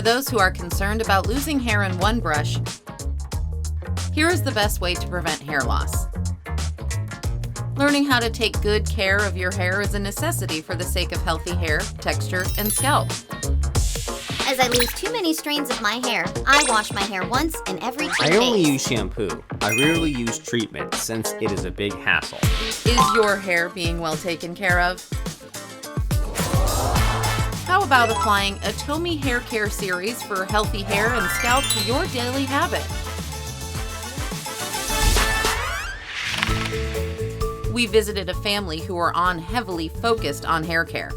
For those who are concerned about losing hair in one brush, here is the best way to prevent hair loss. Learning how to take good care of your hair is a necessity for the sake of healthy hair, texture, and scalp. As I lose too many strands of my hair, I wash my hair once in every 2 days. I only use shampoo. I rarely use treatment since it is a big hassle. Is your hair being well taken care of? How about applying Atomy Haircare series for healthy hair and scalp to your daily habit? We visited a family who are heavily focused on hair care.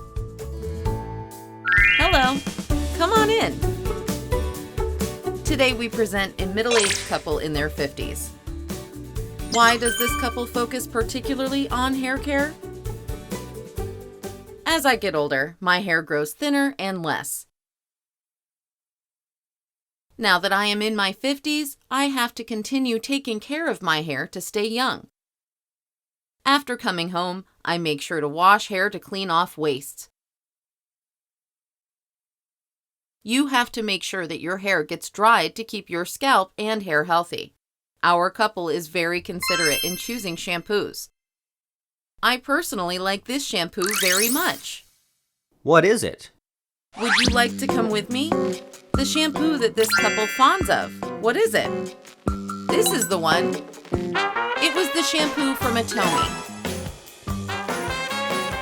Hello, come on in. Today we present a middle-aged couple in their 50s. Why does this couple focus particularly on hair care? As I get older, my hair grows thinner and less. Now that I am in my 50s, I have to continue taking care of my hair to stay young. After coming home, I make sure to wash hair to clean off wastes. You have to make sure that your hair gets dried to keep your scalp and hair healthy. Our couple is very considerate in choosing shampoos. I personally like this shampoo very much. What is it? Would you like to come with me? The shampoo that this couple fawns of. What is it? This is the one. It was the shampoo from Atomy.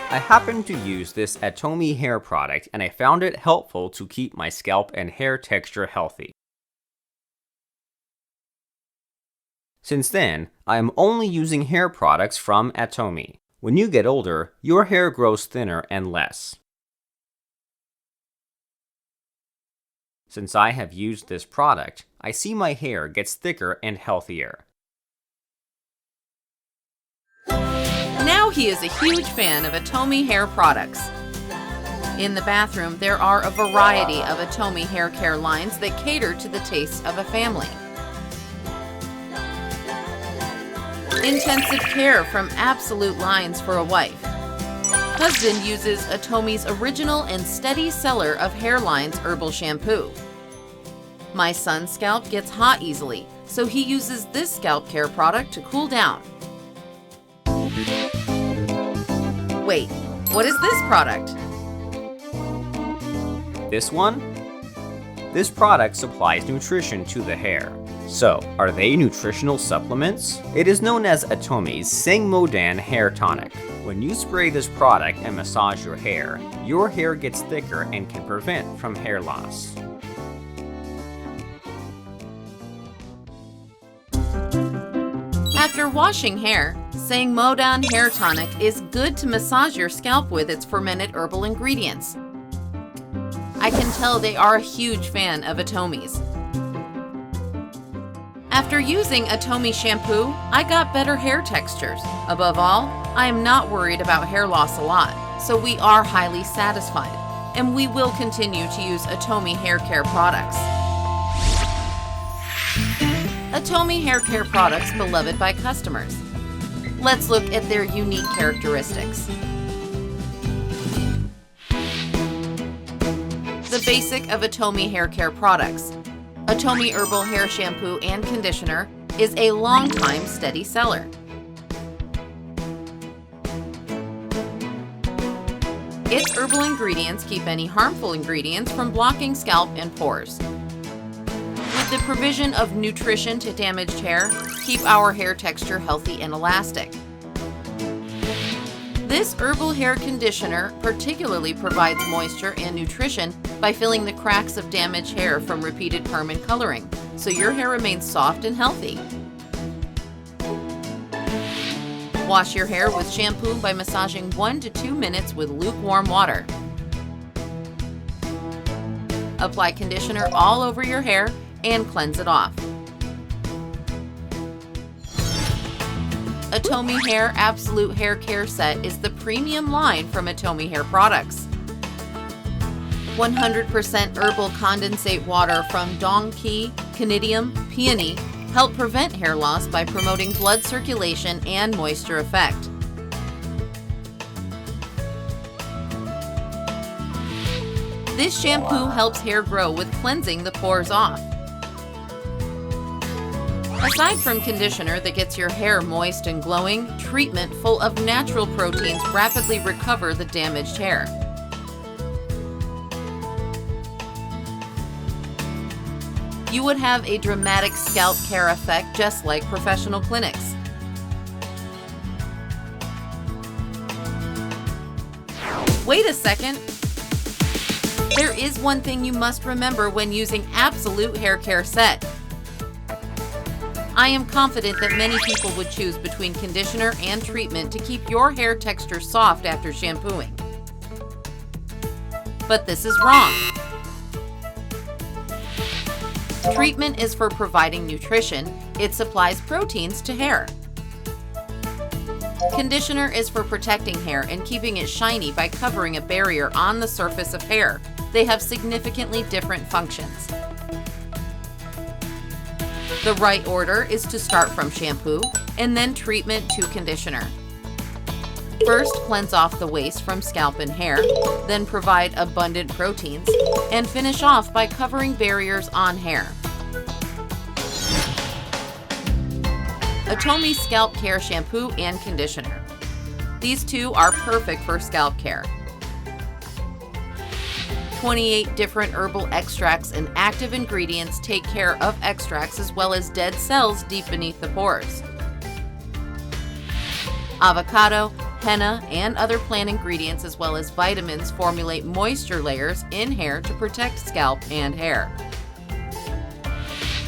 I happen to use this Atomy hair product and I found it helpful to keep my scalp and hair texture healthy. Since then, I am only using hair products from Atomy. When you get older, your hair grows thinner and less. Since I have used this product, I see my hair gets thicker and healthier. Now he is a huge fan of Atomy hair products. In the bathroom, there are a variety of Atomy hair care lines that cater to the tastes of a family. Intensive care from Absolute lines for a wife. Husband uses Atomy's original and steady seller of Hairline's herbal shampoo. My son's scalp gets hot easily, so he uses this scalp care product to cool down. Wait, what is this product? This one? This product supplies nutrition to the hair. So, are they nutritional supplements? It is known as Atomy's Sangmodan Hair Tonic. When you spray this product and massage your hair gets thicker and can prevent from hair loss. After washing hair, Sangmodan Hair Tonic is good to massage your scalp with its fermented herbal ingredients. I can tell they are a huge fan of Atomy's. After using Atomy shampoo, I got better hair textures. Above all, I am not worried about hair loss a lot, so we are highly satisfied, and we will continue to use Atomy hair care products. Atomy hair care products beloved by customers. Let's look at their unique characteristics. The basic of Atomy hair care products. Atomy Herbal Hair Shampoo and Conditioner is a long-time steady seller. Its herbal ingredients keep any harmful ingredients from blocking scalp and pores. With the provision of nutrition to damaged hair, keep our hair texture healthy and elastic. This herbal hair conditioner particularly provides moisture and nutrition by filling the cracks of damaged hair from repeated perm and coloring, so your hair remains soft and healthy. Wash your hair with shampoo by massaging 1 to 2 minutes with lukewarm water. Apply conditioner all over your hair and cleanse it off. Atomy Hair Absolute Hair Care Set is the premium line from Atomy Hair Products. 100% herbal condensate water from donkey, conidium, peony help prevent hair loss by promoting blood circulation and moisture effect. This shampoo helps hair grow with cleansing the pores off. Aside from conditioner that gets your hair moist and glowing, treatment full of natural proteins rapidly recover the damaged hair. You would have a dramatic scalp care effect just like professional clinics. Wait a second! There is one thing you must remember when using Absolute Hair Care Set. I am confident that many people would choose between conditioner and treatment to keep your hair texture soft after shampooing. But this is wrong. Treatment is for providing nutrition. It supplies proteins to hair. Conditioner is for protecting hair and keeping it shiny by covering a barrier on the surface of hair. They have significantly different functions. The right order is to start from shampoo and then treatment to conditioner. First, cleanse off the waste from scalp and hair, then provide abundant proteins, and finish off by covering barriers on hair. Atomy Scalp Care Shampoo and Conditioner. These two are perfect for scalp care. 28 different herbal extracts and active ingredients take care of extracts as well as dead cells deep beneath the pores. Avocado, henna, and other plant ingredients as well as vitamins formulate moisture layers in hair to protect scalp and hair.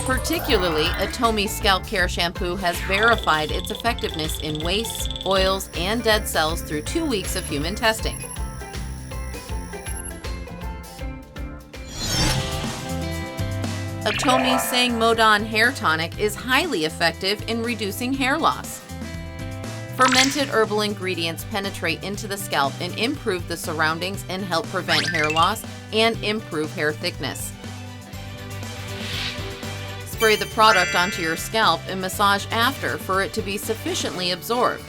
Particularly, Atomy Scalp Care Shampoo has verified its effectiveness in wastes, oils, and dead cells through 2 weeks of human testing. Atomy Sang Modon Hair Tonic is highly effective in reducing hair loss. Fermented herbal ingredients penetrate into the scalp and improve the surroundings and help prevent hair loss and improve hair thickness. Spray the product onto your scalp and massage after for it to be sufficiently absorbed.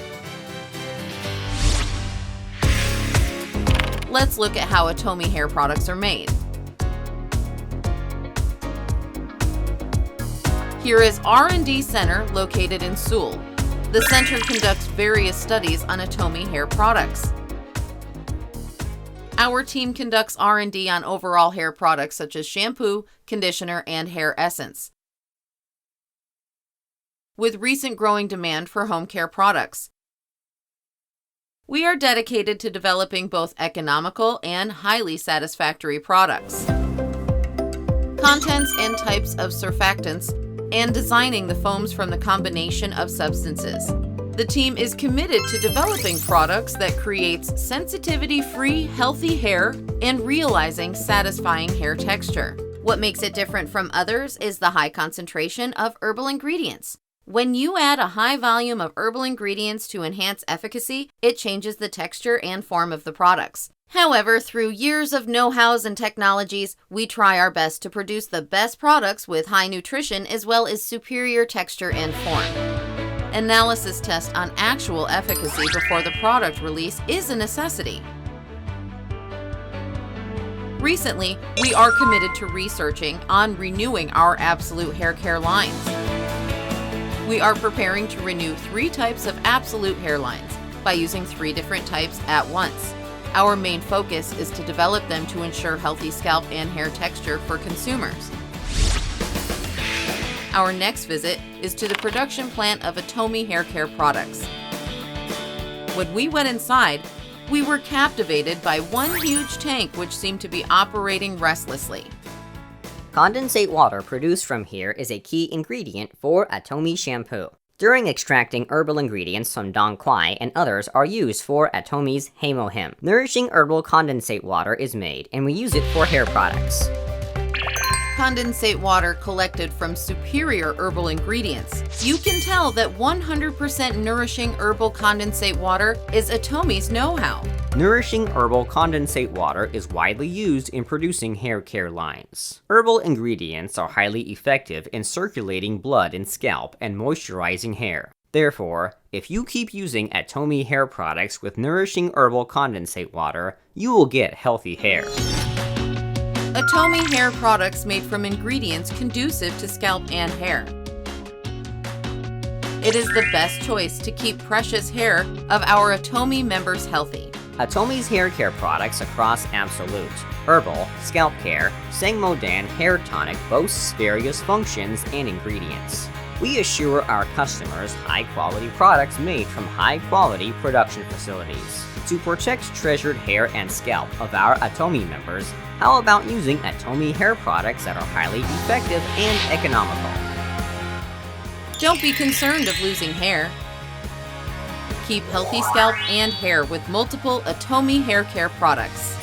Let's look at how Atomy hair products are made. Here is R&D Center located in Seoul. The center conducts various studies on Atomy hair products. Our team conducts R&D on overall hair products such as shampoo, conditioner, and hair essence. With recent growing demand for home care products, we are dedicated to developing both economical and highly satisfactory products. Contents and types of surfactants, and designing the foams from the combination of substances. The team is committed to developing products that creates sensitivity-free, healthy hair and realizing satisfying hair texture. What makes it different from others is the high concentration of herbal ingredients. When you add a high volume of herbal ingredients to enhance efficacy, it changes the texture and form of the products. However, through years of know-hows and technologies, we try our best to produce the best products with high nutrition as well as superior texture and form. Analysis test on actual efficacy before the product release is a necessity. Recently, we are committed to researching on renewing our Absolute Hair Care lines. We are preparing to renew 3 types of Absolute hair lines by using 3 different types at once. Our main focus is to develop them to ensure healthy scalp and hair texture for consumers. Our next visit is to the production plant of Atomy hair care products. When we went inside, we were captivated by one huge tank which seemed to be operating restlessly. Condensate water produced from here is a key ingredient for Atomy shampoo. During extracting herbal ingredients from Dong Quai and others are used for Atomy's Hemohim. Nourishing herbal condensate water is made, and we use it for hair products. Condensate water collected from superior herbal ingredients. You can tell that 100% nourishing herbal condensate water is Atomy's know-how. Nourishing herbal condensate water is widely used in producing hair care lines. Herbal ingredients are highly effective in circulating blood in scalp and moisturizing hair. Therefore, if you keep using Atomy hair products with nourishing herbal condensate water, you will get healthy hair. Atomy hair products made from ingredients conducive to scalp and hair. It is the best choice to keep precious hair of our Atomy members healthy. Atomy's hair care products across Absolute, Herbal, Scalp Care, Sangmodan Hair Tonic boasts various functions and ingredients. We assure our customers high-quality products made from high-quality production facilities. To protect treasured hair and scalp of our Atomy members, how about using Atomy hair products that are highly effective and economical? Don't be concerned of losing hair. Keep healthy scalp and hair with multiple Atomy hair care products.